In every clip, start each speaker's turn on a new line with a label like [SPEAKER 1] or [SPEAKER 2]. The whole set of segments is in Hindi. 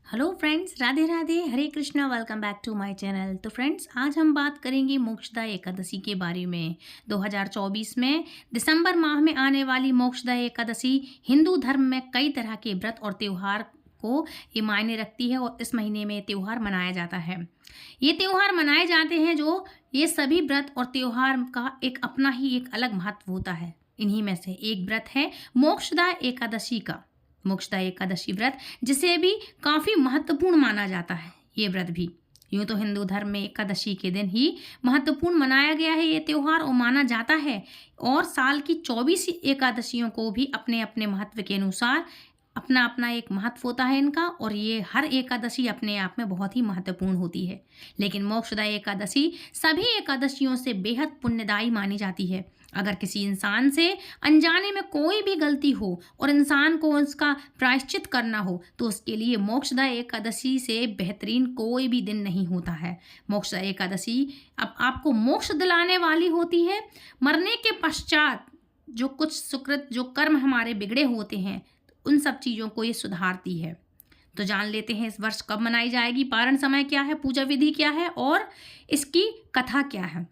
[SPEAKER 1] Hello friends, Radhe Radhe, Hare Krishna. Welcome back to my channel. तो फ्रेंड्स, आज हम बात करेंगे मोक्षदा एकादशी के बारे में। 2024 में दिसंबर माह में आने वाली मोक्षदा एकादशी हिंदू धर्म में कई तरह के व्रत और त्यौहार को ये मायने रखती है और इस महीने में त्यौहार मनाया जाता है। ये त्यौहार मनाए जाते हैं जो ये सभी व्रत और त्यौहार का एक अपना ही एक अलग महत्व होता है। इन्हीं में से एक व्रत है मोक्षदा एकादशी का। मोक्षदा एकादशी व्रत जिसे भी काफ़ी महत्वपूर्ण माना जाता है। ये व्रत भी यूँ तो हिंदू धर्म में एकादशी के दिन ही महत्वपूर्ण मनाया गया है ये त्यौहार और माना जाता है। और साल की 24 एकादशियों को भी अपने अपने महत्व के अनुसार अपना अपना एक महत्व होता है इनका, और ये हर एकादशी अपने आप में बहुत ही महत्वपूर्ण होती है। लेकिन मोक्षदा एकादशी सभी एकादशियों से बेहद पुण्यदायी मानी जाती है। अगर किसी इंसान से अनजाने में कोई भी गलती हो और इंसान को उसका प्रायश्चित करना हो तो उसके लिए मोक्षदा एकादशी से बेहतरीन कोई भी दिन नहीं होता है। मोक्षदा एकादशी अब आपको मोक्ष दिलाने वाली होती है। मरने के पश्चात जो कुछ सुकृत जो कर्म हमारे बिगड़े होते हैं उन सब चीज़ों को ये सुधारती है। तो जान लेते हैं इस वर्ष कब मनाई जाएगी, पारण समय क्या है, पूजा विधि क्या है और इसकी कथा क्या है।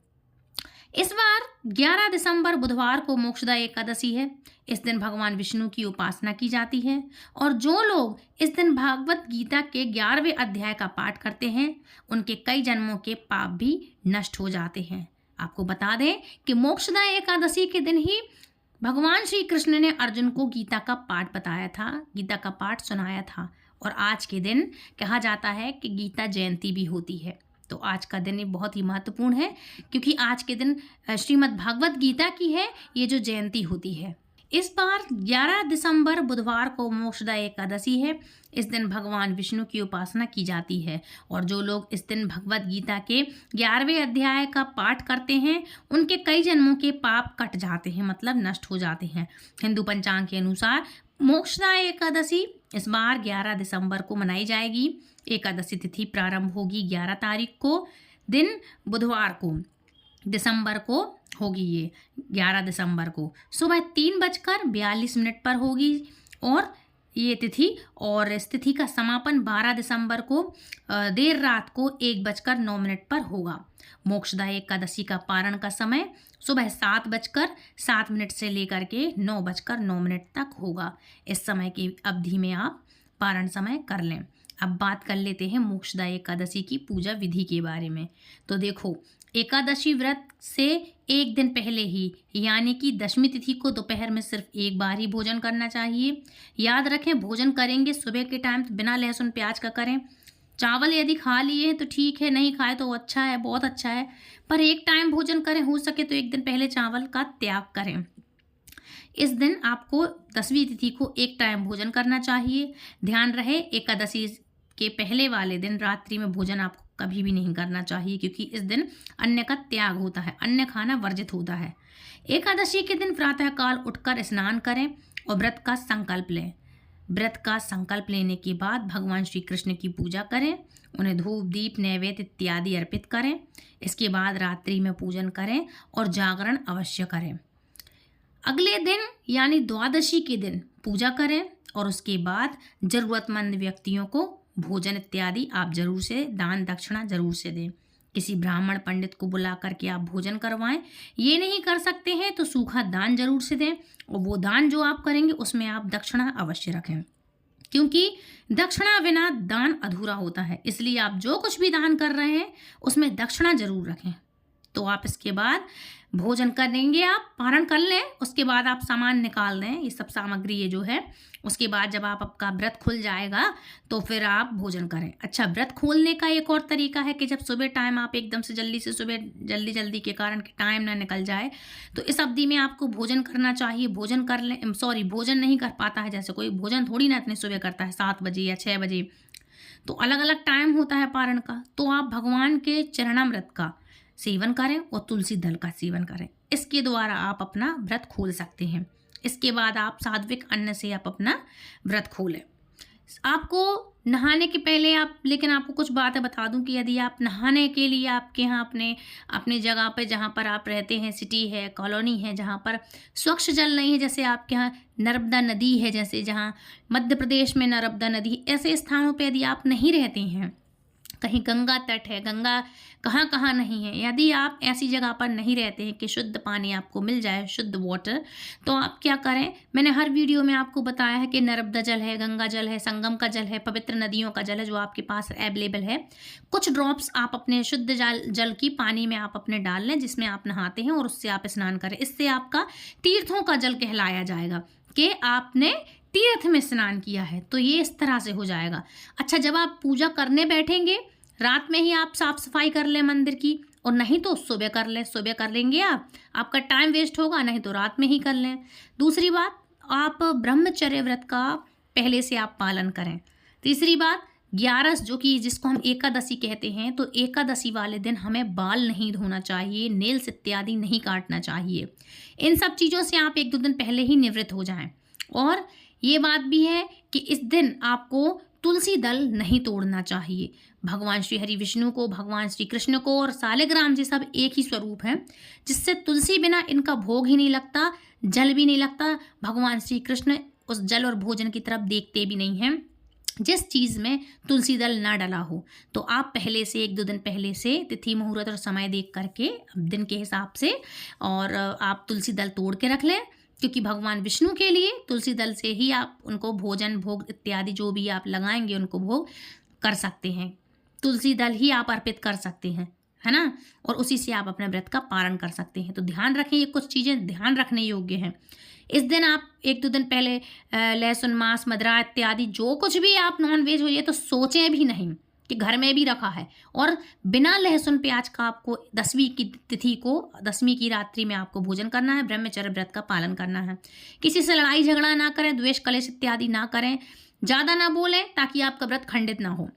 [SPEAKER 1] इस बार 11 दिसंबर बुधवार को मोक्षदा एकादशी है। इस दिन भगवान विष्णु की उपासना की जाती है और जो लोग इस दिन भागवत गीता के 11वें अध्याय का पाठ करते हैं उनके कई जन्मों के पाप भी नष्ट हो जाते हैं। आपको बता दें कि मोक्षदा एकादशी के दिन ही भगवान श्री कृष्ण ने अर्जुन को गीता का पाठ बताया था, गीता का पाठ सुनाया था। और आज के दिन कहा जाता है कि गीता जयंती भी होती है। तो आज का दिन ये बहुत ही महत्वपूर्ण है क्योंकि आज के दिन श्रीमद् भागवत गीता की है ये जो जयंती होती है। इस बार 11 दिसंबर बुधवार को मोक्षदा एकादशी है। इस दिन भगवान विष्णु की उपासना की जाती है और जो लोग इस दिन भगवत गीता के 11वें अध्याय का पाठ करते हैं उनके कई जन्मों के पाप कट जाते हैं, मतलब नष्ट हो जाते हैं। हिंदू पंचांग के अनुसार मोक्षदा एकादशी इस बार 11 दिसंबर को मनाई जाएगी। एकादशी तिथि प्रारंभ होगी 11 तारीख को, दिन बुधवार को दिसंबर को होगी। ये 11 दिसंबर को सुबह 3:42 पर होगी और ये तिथि, और इस तिथि का समापन 12 दिसंबर को देर रात को 1:09 पर होगा। मोक्षदा एकादशी का पारण का समय सुबह 7:07 से लेकर के 9:09 तक होगा। इस समय की अवधि में आप पारण समय कर लें। अब बात कर लेते हैं मोक्षदा एकादशी की पूजा विधि के बारे में। तो देखो, एकादशी व्रत से एक दिन पहले ही यानी कि दशमी तिथि को दोपहर में सिर्फ एक बार ही भोजन करना चाहिए। याद रखें, भोजन करेंगे सुबह के टाइम तो बिना लहसुन प्याज का करें। चावल यदि खा लिए हैं तो ठीक है, नहीं खाए तो अच्छा है, बहुत अच्छा है, पर एक टाइम भोजन करें। हो सके तो एक दिन पहले चावल का त्याग करें। इस दिन आपको 10वीं तिथि को एक टाइम भोजन करना चाहिए। ध्यान रहे, एकादशी के पहले वाले दिन रात्रि में भोजन आपको कभी भी नहीं करना चाहिए क्योंकि इस दिन अन्न का त्याग होता है, अन्न खाना वर्जित होता है। एकादशी के दिन प्रातःकाल उठकर स्नान करें और व्रत का संकल्प लें। व्रत का संकल्प लेने के बाद भगवान श्री कृष्ण की पूजा करें, उन्हें धूप दीप नैवेद्य इत्यादि अर्पित करें। इसके बाद रात्रि में पूजन करें और जागरण अवश्य करें। अगले दिन यानी द्वादशी के दिन पूजा करें और उसके बाद जरूरतमंद व्यक्तियों को भोजन इत्यादि आप जरूर से दान दक्षिणा जरूर से दें। किसी ब्राह्मण पंडित को बुला करके आप भोजन करवाएं। ये नहीं कर सकते हैं तो सूखा दान जरूर से दें और वो दान जो आप करेंगे उसमें आप दक्षिणा अवश्य रखें क्योंकि दक्षिणा बिना दान अधूरा होता है। इसलिए आप जो कुछ भी दान कर रहे हैं उसमें दक्षिणा जरूर रखें। तो आप इसके बाद भोजन करेंगे, आप पारण कर लें, उसके बाद आप सामान निकाल दें, ये सब सामग्री ये जो है। उसके बाद जब आपका व्रत खुल जाएगा तो फिर आप भोजन करें। अच्छा, व्रत खोलने का एक और तरीका है कि जब सुबह टाइम आप एकदम से जल्दी से सुबह जल्दी के कारण कि टाइम ना निकल जाए तो इस अवधि में आपको भोजन करना चाहिए। भोजन कर लें, भोजन नहीं कर पाता है, जैसे कोई भोजन थोड़ी ना इतने सुबह करता है 7 बजे या 6 बजे, तो अलग अलग टाइम होता है पारण का। तो आप भगवान के चरणामृत का सेवन करें और तुलसी दल का सेवन करें। इसके द्वारा आप अपना व्रत खोल सकते हैं। इसके बाद आप सात्विक अन्न से आप अपना व्रत खोलें। आपको नहाने के पहले आप, लेकिन आपको कुछ बातें बता दूं कि यदि आप नहाने के लिए आपके यहाँ अपने जगह पे जहाँ पर आप रहते हैं, सिटी है, कॉलोनी है, जहाँ पर स्वच्छ जल नहीं है, जैसे आपके यहाँ नर्मदा नदी है, जैसे जहाँ मध्य प्रदेश में नर्मदा नदी, ऐसे स्थानों पे यदि आप नहीं रहते हैं, कहीं गंगा तट है, गंगा कहाँ कहाँ नहीं है, यदि आप ऐसी जगह पर नहीं रहते हैं कि शुद्ध पानी आपको मिल जाए, शुद्ध वाटर, तो आप क्या करें, मैंने हर वीडियो में आपको बताया है कि नर्मदा जल है, गंगा जल है, संगम का जल है, पवित्र नदियों का जल है, जो आपके पास अवेलेबल है। कुछ ड्रॉप्स आप अपने शुद्ध जल की पानी में आप अपने डाल लें, जिसमें आप नहाते हैं, और उससे आप स्नान करें। इससे आपका तीर्थों का जल कहलाया जाएगा कि आपने तीर्थ में स्नान किया है, तो ये इस तरह से हो जाएगा। अच्छा, जब आप पूजा करने बैठेंगे, रात में ही आप साफ सफाई कर लें मंदिर की, और नहीं तो सुबह कर लें। सुबह कर लेंगे आपका टाइम वेस्ट होगा, नहीं तो रात में ही कर लें। दूसरी बात, आप ब्रह्मचर्य व्रत का पहले से आप पालन करें। तीसरी बात, 11 जो कि जिसको हम एकादशी कहते हैं, तो एकादशी वाले दिन हमें बाल नहीं धोना चाहिए, नेल्स इत्यादि नहीं काटना चाहिए। इन सब चीज़ों से आप 1-2 दिन पहले ही निवृत्त हो जाएं। और ये बात भी है कि इस दिन आपको तुलसी दल नहीं तोड़ना चाहिए। भगवान श्री हरि विष्णु को, भगवान श्री कृष्ण को और सालिग्राम जी सब एक ही स्वरूप हैं, जिससे तुलसी बिना इनका भोग ही नहीं लगता, जल भी नहीं लगता। भगवान श्री कृष्ण उस जल और भोजन की तरफ देखते भी नहीं हैं जिस चीज़ में तुलसी दल ना डला हो। तो आप पहले से 1-2 दिन पहले से तिथि मुहूर्त और समय देख करके दिन के हिसाब से और आप तुलसी दल तोड़ के रख लें, क्योंकि भगवान विष्णु के लिए तुलसी दल से ही आप उनको भोजन भोग इत्यादि जो भी आप लगाएंगे उनको भोग कर सकते हैं। तुलसी दल ही आप अर्पित कर सकते हैं, है ना, और उसी से आप अपने व्रत का पालन कर सकते हैं। तो ध्यान रखें, ये कुछ चीज़ें ध्यान रखने योग्य हैं। इस दिन आप 1-2 दिन पहले लहसुन, मांस, मदिरा इत्यादि जो कुछ भी आप नॉन वेज हो, ये तो सोचें भी नहीं कि घर में भी रखा है। और बिना लहसुन प्याज का आपको 10वीं की तिथि को, 10वीं की रात्रि में आपको भोजन करना है, ब्रह्मचर्य व्रत का पालन करना है। किसी से लड़ाई झगड़ा ना करें, द्वेष कलेश इत्यादि ना करें, ज़्यादा ना बोलें ताकि आपका व्रत खंडित ना हो।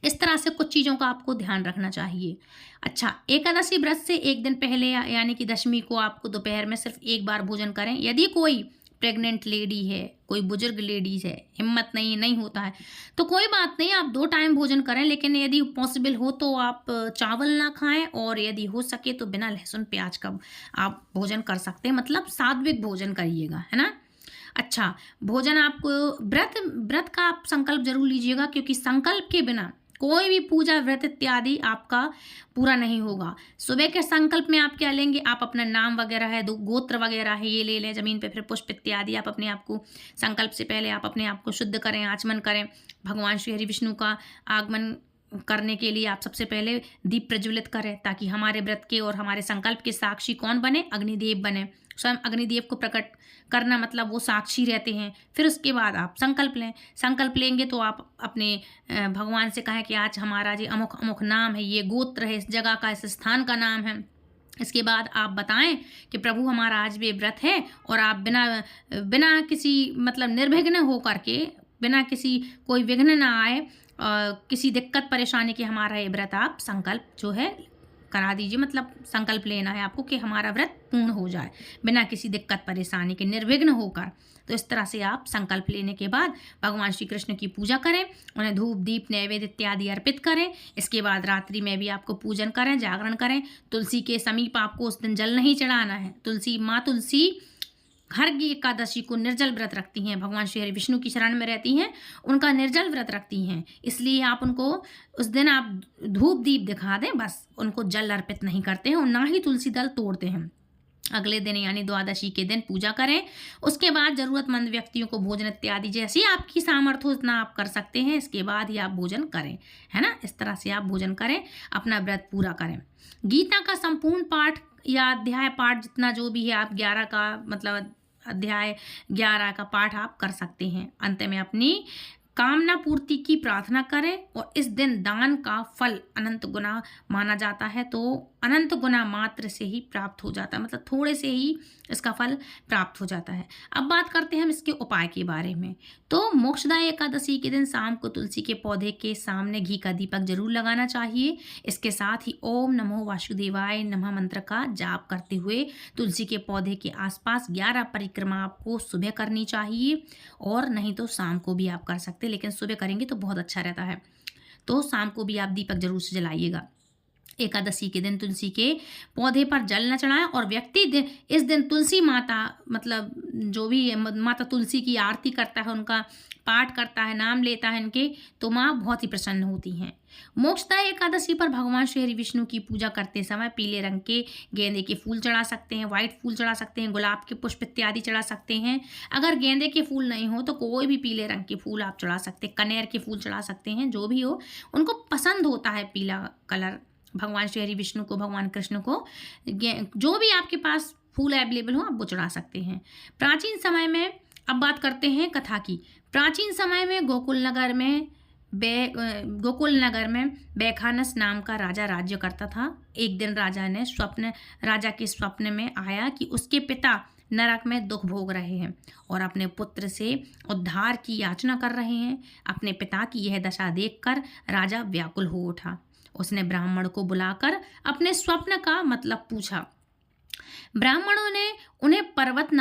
[SPEAKER 1] इस तरह से कुछ चीज़ों का आपको ध्यान रखना चाहिए। अच्छा, एकादशी व्रत से 1 दिन पहले यानी कि 10वीं को आपको दोपहर में सिर्फ 1 बार भोजन करें। यदि कोई प्रेग्नेंट लेडी है, कोई बुजुर्ग लेडीज है, हिम्मत नहीं होता है, तो कोई बात नहीं, आप 2 टाइम भोजन करें। लेकिन यदि पॉसिबल हो तो आप चावल ना खाएं, और यदि हो सके तो बिना लहसुन प्याज का आप भोजन कर सकते हैं, मतलब सात्विक भोजन करिएगा, है ना। अच्छा, भोजन आपको व्रत का आप संकल्प जरूर लीजिएगा, क्योंकि संकल्प के बिना कोई भी पूजा व्रत इत्यादि आपका पूरा नहीं होगा। सुबह के संकल्प में आप क्या लेंगे, आप अपना नाम वगैरह है, गोत्र वगैरह है, ये ले लें जमीन पे, फिर पुष्प इत्यादि आप अपने आप को संकल्प से पहले आप अपने आप को शुद्ध करें, आचमन करें। भगवान श्री हरि विष्णु का आगमन करने के लिए आप सबसे पहले दीप प्रज्वलित करें, ताकि हमारे व्रत के और हमारे संकल्प के साक्षी कौन बने, अग्निदेव बने। स्वयं अग्निदेव को प्रकट करना मतलब वो साक्षी रहते हैं। फिर उसके बाद आप संकल्प लें। संकल्प लेंगे तो आप अपने भगवान से कहें कि आज हमारा जी अमुक अमुक नाम है, ये गोत्र है, इस जगह का, इस स्थान का नाम है। इसके बाद आप बताएं कि प्रभु हमारा आज भी व्रत है, और आप बिना किसी मतलब निर्विघ्न हो करके, बिना किसी कोई विघ्न ना आए, किसी दिक्कत परेशानी के हमारा ये व्रत आप संकल्प जो है करा दीजिए। मतलब संकल्प लेना है आपको कि हमारा व्रत पूर्ण हो जाए बिना किसी दिक्कत परेशानी के, निर्विघ्न होकर। तो इस तरह से आप संकल्प लेने के बाद भगवान श्री कृष्ण की पूजा करें, उन्हें धूप दीप नैवेद्य इत्यादि अर्पित करें। इसके बाद रात्रि में भी आपको पूजन करें, जागरण करें। तुलसी के समीप आपको उस दिन जल नहीं चढ़ाना है। माँ तुलसी हर की एकादशी को निर्जल व्रत रखती हैं, भगवान श्री हरि विष्णु की शरण में रहती हैं, उनका निर्जल व्रत रखती हैं। इसलिए आप उनको उस दिन आप धूप दीप दिखा दें, बस उनको जल अर्पित नहीं करते हैं, और ना ही तुलसी दल तोड़ते हैं। अगले दिन यानी द्वादशी के दिन पूजा करें। उसके बाद जरूरतमंद व्यक्तियों को भोजन इत्यादि जैसी आपकी सामर्थ्य हो उतना आप कर सकते हैं। इसके बाद ही आप भोजन करें, है ना। इस तरह से आप भोजन करें, अपना व्रत पूरा करें। गीता का संपूर्ण पाठ या अध्याय पाठ जितना जो भी है, आप 11 का मतलब अध्याय 11 का पाठ आप कर सकते हैं। अंत में अपनी कामना पूर्ति की प्रार्थना करें, और इस दिन दान का फल अनंत गुना माना जाता है। तो अनंत गुना मात्र से ही प्राप्त हो जाता है, मतलब थोड़े से ही इसका फल प्राप्त हो जाता है। अब बात करते हैं हम इसके उपाय के बारे में। तो मोक्षदा एकादशी के दिन शाम को तुलसी के पौधे के सामने घी का दीपक जरूर लगाना चाहिए। इसके साथ ही ओम नमो वासुदेवाय नमः मंत्र का जाप करते हुए तुलसी के पौधे के आसपास 11 परिक्रमा आपको सुबह करनी चाहिए, और नहीं तो शाम को भी आप कर सकते हैं। सकते, लेकिन सुबह करेंगे तो बहुत अच्छा रहता है। तो शाम को भी आप दीपक जरूर से जलाइएगा। एकादशी के दिन तुलसी के पौधे पर जल न चढ़ाएं और व्यक्ति इस दिन तुलसी माता मतलब जो भी माता तुलसी की आरती करता है, उनका पाठ करता है, नाम लेता है इनके, तो माँ बहुत ही प्रसन्न होती हैं। मोक्षदा एकादशी पर भगवान श्री हरि विष्णु की पूजा करते समय पीले रंग के गेंदे के फूल चढ़ा सकते हैं, व्हाइट फूल चढ़ा सकते हैं, गुलाब के पुष्प इत्यादि चढ़ा सकते हैं। अगर गेंदे के फूल नहीं हो तो कोई भी पीले रंग के फूल आप चढ़ा सकते हैं, कनेर के फूल चढ़ा सकते हैं, जो भी हो, उनको पसंद होता है पीला कलर भगवान श्री हरि विष्णु को, भगवान कृष्ण को। जो भी आपके पास फूल अवेलेबल हो आप वो चढ़ा सकते हैं। प्राचीन समय में अब बात करते हैं कथा की। प्राचीन समय में गोकुल नगर में बैखानस नाम का राजा राज्य करता था। एक दिन राजा के स्वप्न में आया कि उसके पिता नरक में दुख भोग रहे हैं और अपने पुत्र से उद्धार की याचना कर रहे हैं। अपने पिता की यह दशा देखकर राजा व्याकुल हो उठा। उसने ब्राह्मण को बुलाकर अपने स्वप्न का मतलब पूछा। ब्राह्मणों ने उन्हें पर्वत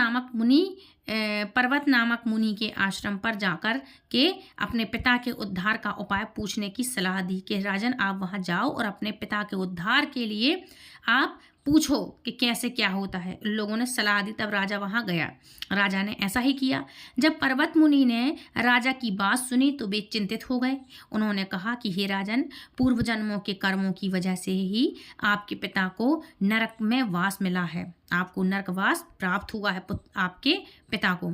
[SPEAKER 1] नामक मुनि के आश्रम पर जाकर के अपने पिता के उद्धार का उपाय पूछने की सलाह दी कि राजन, आप वहां जाओ और अपने पिता के उद्धार के लिए आप पूछो कि कैसे क्या होता है। लोगों ने सलाह दी, तब राजा वहां गया। राजा ने ऐसा ही किया। जब पर्वत मुनि ने राजा की बात सुनी तो वे चिंतित हो गए। उन्होंने कहा कि हे राजन, पूर्व जन्मों के कर्मों की वजह से ही आपके पिता को नरक में वास मिला है, आपको नरकवास प्राप्त हुआ है आपके पिता को।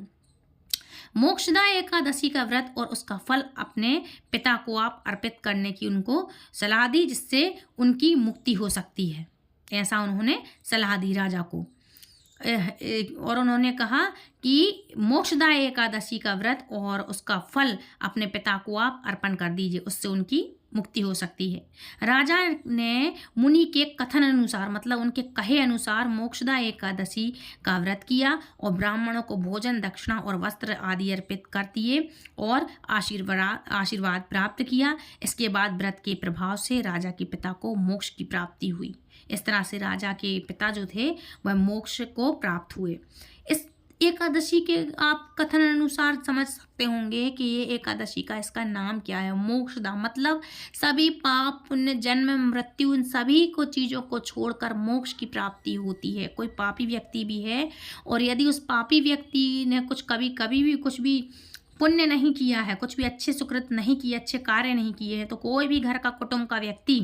[SPEAKER 1] मोक्षदा एकादशी का व्रत और उसका फल अपने पिता को आप अर्पित करने की उनको सलाह दी, जिससे उनकी मुक्ति हो सकती है। ऐसा उन्होंने सलाह दी राजा को। और उन्होंने कहा कि मोक्षदा एकादशी का व्रत और उसका फल अपने पिता को आप अर्पण कर दीजिए, उससे उनकी मुक्ति हो सकती है। राजा ने मुनि के कथन अनुसार, मतलब उनके कहे अनुसार, मोक्षदा एकादशी का व्रत किया और ब्राह्मणों को भोजन, दक्षिणा और वस्त्र आदि अर्पित कर दिए और आशीर्वाद प्राप्त किया। इसके बाद व्रत के प्रभाव से राजा के पिता को मोक्ष की प्राप्ति हुई। इस तरह से राजा के पिता जो थे वह मोक्ष को प्राप्त हुए। इस एकादशी के आप कथन अनुसार समझ सकते होंगे कि ये एकादशी का इसका नाम क्या है। मोक्षदा मतलब सभी पाप, पुण्य, जन्म, मृत्यु, इन सभी को चीज़ों को छोड़कर मोक्ष की प्राप्ति होती है। कोई पापी व्यक्ति भी है और यदि उस पापी व्यक्ति ने कभी भी कुछ भी पुण्य नहीं किया है, कुछ भी अच्छे सुकृत नहीं किए, अच्छे कार्य नहीं किए हैं, तो कोई भी घर का कुटुंब का व्यक्ति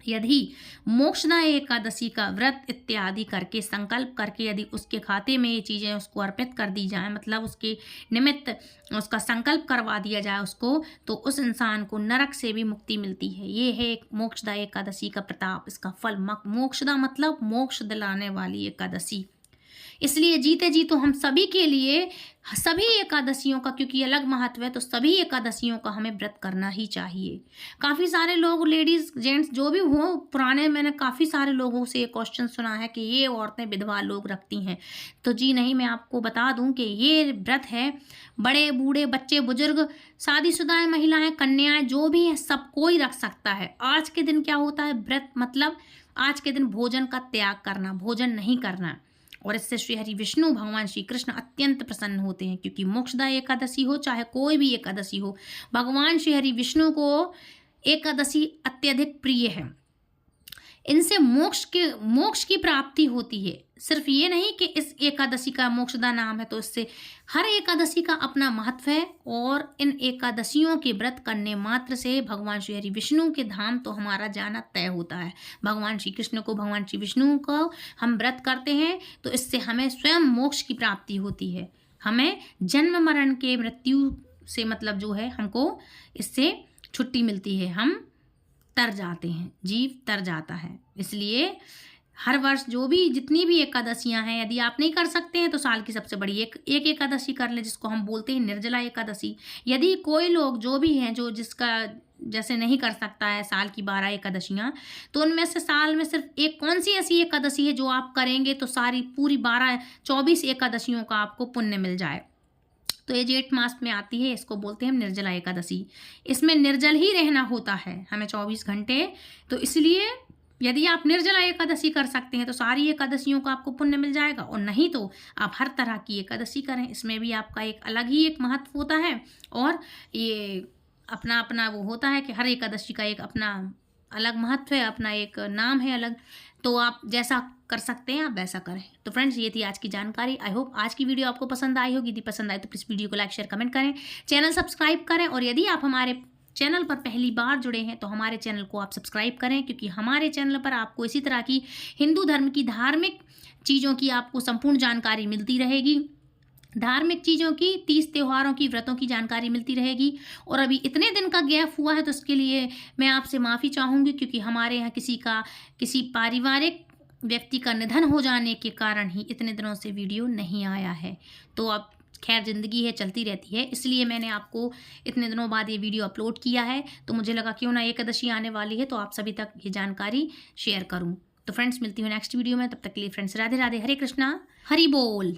[SPEAKER 1] यदि मोक्षदा एकादशी का व्रत इत्यादि करके संकल्प करके यदि उसके खाते में ये चीज़ें उसको अर्पित कर दी जाए, मतलब उसके निमित्त उसका संकल्प करवा दिया जाए उसको, तो उस इंसान को नरक से भी मुक्ति मिलती है। ये है मोक्षदा एकादशी का प्रताप, इसका फल। मोक्षदा मतलब मोक्ष दिलाने वाली एकादशी। इसलिए जीते जी तो हम सभी के लिए सभी एकादशियों का, क्योंकि अलग महत्व है, तो सभी एकादशियों का हमें व्रत करना ही चाहिए। काफ़ी सारे लोग, लेडीज़ जेंट्स जो भी हो, पुराने मैंने काफ़ी सारे लोगों से ये क्वेश्चन सुना है कि ये औरतें विधवा लोग रखती हैं। तो जी नहीं, मैं आपको बता दूं कि ये व्रत है बड़े बूढ़े, बच्चे, बुजुर्ग, शादीशुदा महिलाएं, कन्याएं, जो भी है सब कोई रख सकता है। आज के दिन क्या होता है, व्रत मतलब आज के दिन भोजन का त्याग करना, भोजन नहीं करना, और इससे श्री हरि विष्णु भगवान श्री कृष्ण अत्यंत प्रसन्न होते हैं। क्योंकि मोक्षदा एकादशी हो चाहे कोई भी एकादशी हो, भगवान श्री हरि विष्णु को एकादशी अत्यधिक प्रिय है। इनसे मोक्ष की प्राप्ति होती है। सिर्फ ये नहीं कि इस एकादशी का मोक्षदा नाम है, तो इससे हर एकादशी का अपना महत्व है। और इन एकादशियों के व्रत करने मात्र से भगवान श्री हरि विष्णु के धाम तो हमारा जाना तय होता है। भगवान श्री कृष्ण को, भगवान श्री विष्णु को हम व्रत करते हैं तो इससे हमें स्वयं मोक्ष की प्राप्ति होती है। हमें जन्म मरण के मृत्यु से मतलब जो है, हमको इससे छुट्टी मिलती है, हम तर जाते हैं, जीव तर जाता है। इसलिए हर वर्ष जो भी जितनी भी एकादशियां हैं, यदि आप नहीं कर सकते हैं तो साल की सबसे बड़ी एक एकादशी कर ले, जिसको हम बोलते हैं निर्जला एकादशी। यदि कोई लोग जो भी हैं जो जिसका जैसे नहीं कर सकता है साल की 12 एकादशियां, तो उनमें से साल में सिर्फ एक कौन सी ऐसी एकादशी है जो आप करेंगे तो सारी पूरी 24 एकादशियों का आपको पुण्य मिल जाए। तो ये जेठ मास में आती है, इसको बोलते हैं निर्जला एकादशी। इसमें निर्जल ही रहना होता है हमें 24 घंटे। तो इसलिए यदि आप निर्जला एकादशी कर सकते हैं तो सारी एकादशियों का आपको पुण्य मिल जाएगा, और नहीं तो आप हर तरह की एकादशी करें। इसमें भी आपका एक अलग ही एक महत्व होता है, और ये अपना अपना वो होता है कि हर एकादशी का एक अपना अलग महत्व है, अपना एक नाम है अलग। तो आप जैसा कर सकते हैं आप वैसा करें। तो फ्रेंड्स, ये थी आज की जानकारी। आई होप आज की वीडियो आपको पसंद आई होगी। यदि पसंद आए तो प्लीज़ वीडियो को लाइक शेयर कमेंट करें, चैनल सब्सक्राइब करें, और यदि आप हमारे चैनल पर पहली बार जुड़े हैं तो हमारे चैनल को आप सब्सक्राइब करें, क्योंकि हमारे चैनल पर आपको इसी तरह की हिंदू धर्म की धार्मिक चीज़ों की आपको संपूर्ण जानकारी मिलती रहेगी। धार्मिक चीज़ों की, 30 त्योहारों की, व्रतों की जानकारी मिलती रहेगी। और अभी इतने दिन का गैप हुआ है तो उसके लिए मैं आपसे माफ़ी चाहूँगी, क्योंकि हमारे यहाँ किसी पारिवारिक व्यक्ति का निधन हो जाने के कारण ही इतने दिनों से वीडियो नहीं आया है। तो अब खैर ज़िंदगी है, चलती रहती है, इसलिए मैंने आपको इतने दिनों बाद ये वीडियो अपलोड किया है। तो मुझे लगा क्यों ना एकादशी आने वाली है तो आप सभी तक ये जानकारी शेयर करूँ। तो फ्रेंड्स, मिलती हूँ नेक्स्ट वीडियो में। तब तक के लिए फ्रेंड्स, राधे राधे, हरे कृष्णा, हरि बोल।